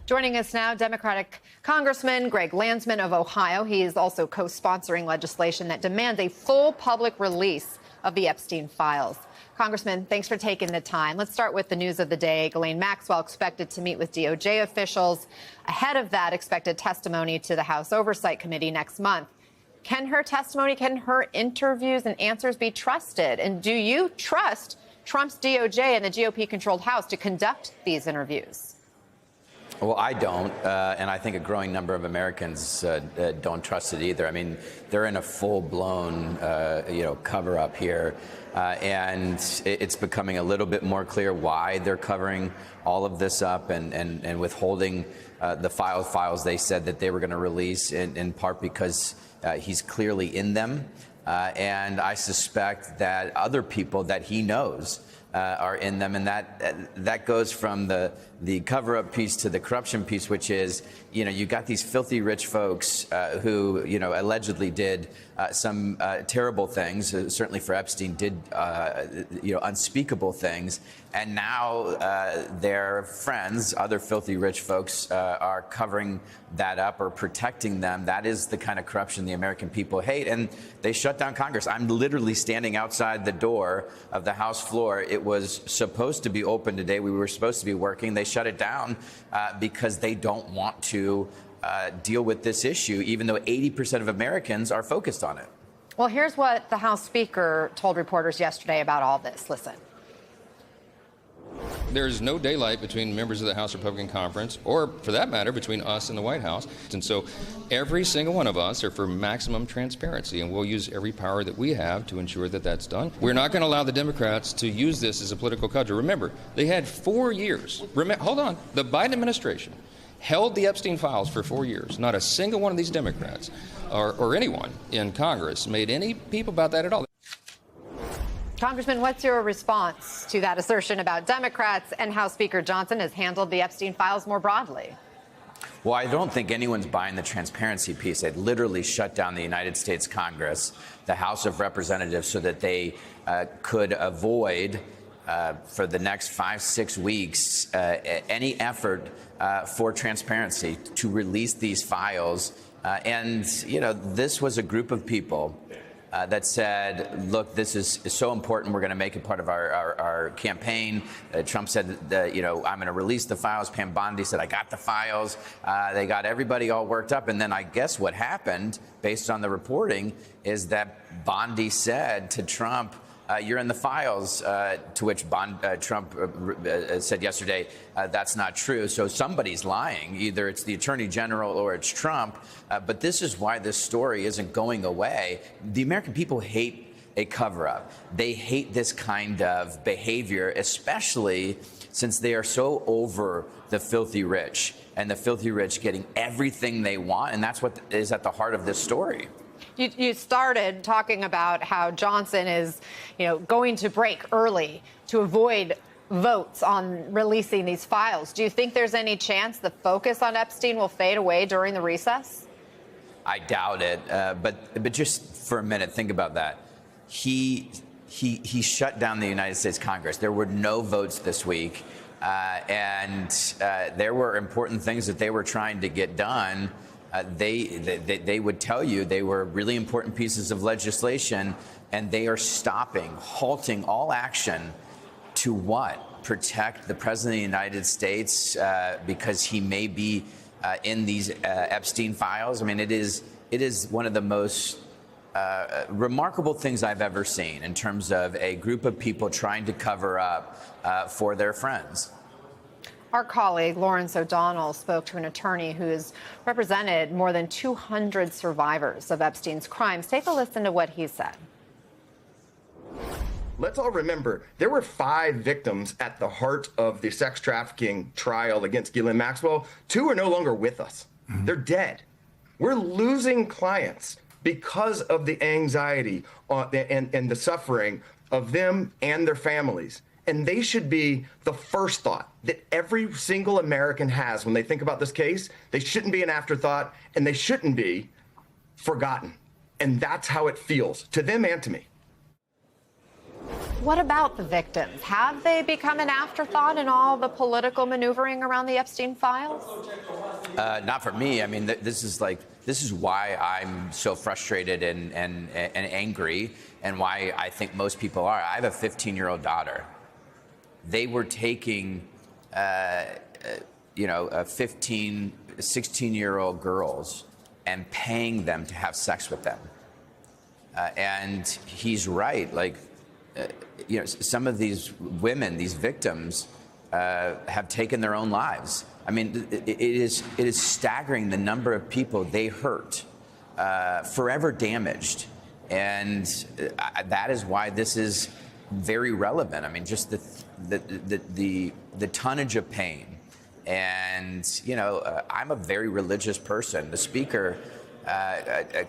Joining us now, Democratic Congressman Greg Landsman of Ohio. He is also co-sponsoring legislation that demands a full public release of the Epstein files. Congressman, thanks for taking the time. Let's start with the news of the day. Ghislaine Maxwell expected to meet with DOJ officials. Ahead of that, expected testimony to the House Oversight Committee next month. Can her testimony, can her interviews and answers be trusted? And do you trust Trump's DOJ and the GOP-controlled House to conduct these interviews? Well, I don't, and I think a growing number of Americans don't trust it either. I mean, they're in a full-blown, cover-up here, and it's becoming a little bit more clear why they're covering all of this up and withholding the files they said that they were going to release, in part because he's clearly in them, and I suspect that other people that he knows are in them, and that goes from the cover-up piece to the corruption piece, which is, you got these filthy rich folks who, allegedly did some terrible things, certainly for Epstein, did, unspeakable things, and now their friends, other filthy rich folks, are covering that up or protecting them. That is the kind of corruption the American people hate, and they shut down Congress. I'm literally standing outside the door of the House floor. It was supposed to be open today. We were supposed to be working. They shut it down because they don't want to deal with this issue, even though 80% of Americans are focused on it. Well, here's what the House Speaker told reporters yesterday about all this. Listen. There is no daylight between members of the House Republican Conference, or for that matter, between us and the White House. And so every single one of us are for maximum transparency, and we'll use every power that we have to ensure that that's done. We're not going to allow the Democrats to use this as a political cudgel. Remember, they had 4 years. Hold on. The Biden administration held the Epstein files for 4 years. Not a single one of these Democrats or anyone in Congress made any peep about that at all. Congressman, what's your response to that assertion about Democrats and how Speaker Johnson has handled the Epstein files more broadly? Well, I don't think anyone's buying the transparency piece. They'd literally shut down the United States Congress, the House of Representatives, so that they could avoid for the next 5-6 weeks any effort for transparency to release these files. And this was a group of people that said, look, this is so important. We're going to make it part of our campaign. Trump said, I'm going to release the files. Pam Bondi said, I got the files. They got everybody all worked up. And then I guess what happened, based on the reporting, is that Bondi said to Trump, you're in the files, to which Trump said yesterday, that's not true. So somebody's lying. Either it's the Attorney General or it's Trump. But this is why this story isn't going away. The American people hate a cover-up. They hate this kind of behavior, especially since they are so over the filthy rich, and the filthy rich getting everything they want. And that's what is at the heart of this story. You started talking about how Johnson is, going to break early to avoid votes on releasing these files. Do you think there's any chance the focus on Epstein will fade away during the recess? I doubt it. But just for a minute, think about that. He shut down the United States Congress. There were no votes this week, and there were important things that they were trying to get done. They would tell you they were really important pieces of legislation, and they are halting all action to what? Protect the President of the United States because he may be in these Epstein files. I mean, it is one of the most remarkable things I've ever seen in terms of a group of people trying to cover up for their friends. Our colleague Lawrence O'Donnell spoke to an attorney who has represented more than 200 survivors of Epstein's crimes. Take a listen to what he said. Let's all remember, there were 5 victims at the heart of the sex trafficking trial against Ghislaine Maxwell. 2 are no longer with us. They're dead. We're losing clients because of the anxiety and the suffering of them and their families. And they should be the first thought that every single American has when they think about this case. They shouldn't be an afterthought, and they shouldn't be forgotten. And that's how it feels to them and to me. What about the victims? Have they become an afterthought in all the political maneuvering around the Epstein files? Not for me. I mean, this is why I'm so frustrated and angry, and why I think most people are. I have a 15-year-old daughter. They were taking, 15, 16-year-old girls and paying them to have sex with them. And he's right. Some of these women, these victims, have taken their own lives. I mean, it is staggering the number of people they hurt, forever damaged, and that is why this is very relevant. I mean, just the tonnage of pain, and I'm a very religious person. The speaker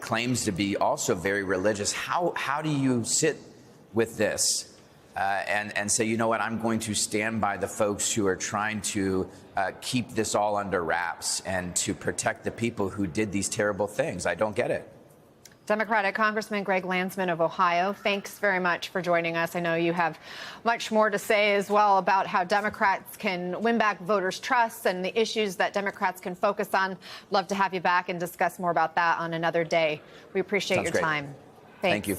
claims to be also very religious. How do you sit with this and say, you know what, I'm going to stand by the folks who are trying to keep this all under wraps and to protect the people who did these terrible things? I don't get it. Democratic Congressman Greg Landsman of Ohio, thanks very much for joining us. I know you have much more to say as well about how Democrats can win back voters' trust and the issues that Democrats can focus on. Love to have you back and discuss more about that on another day. We appreciate your time. Thanks. Thank you.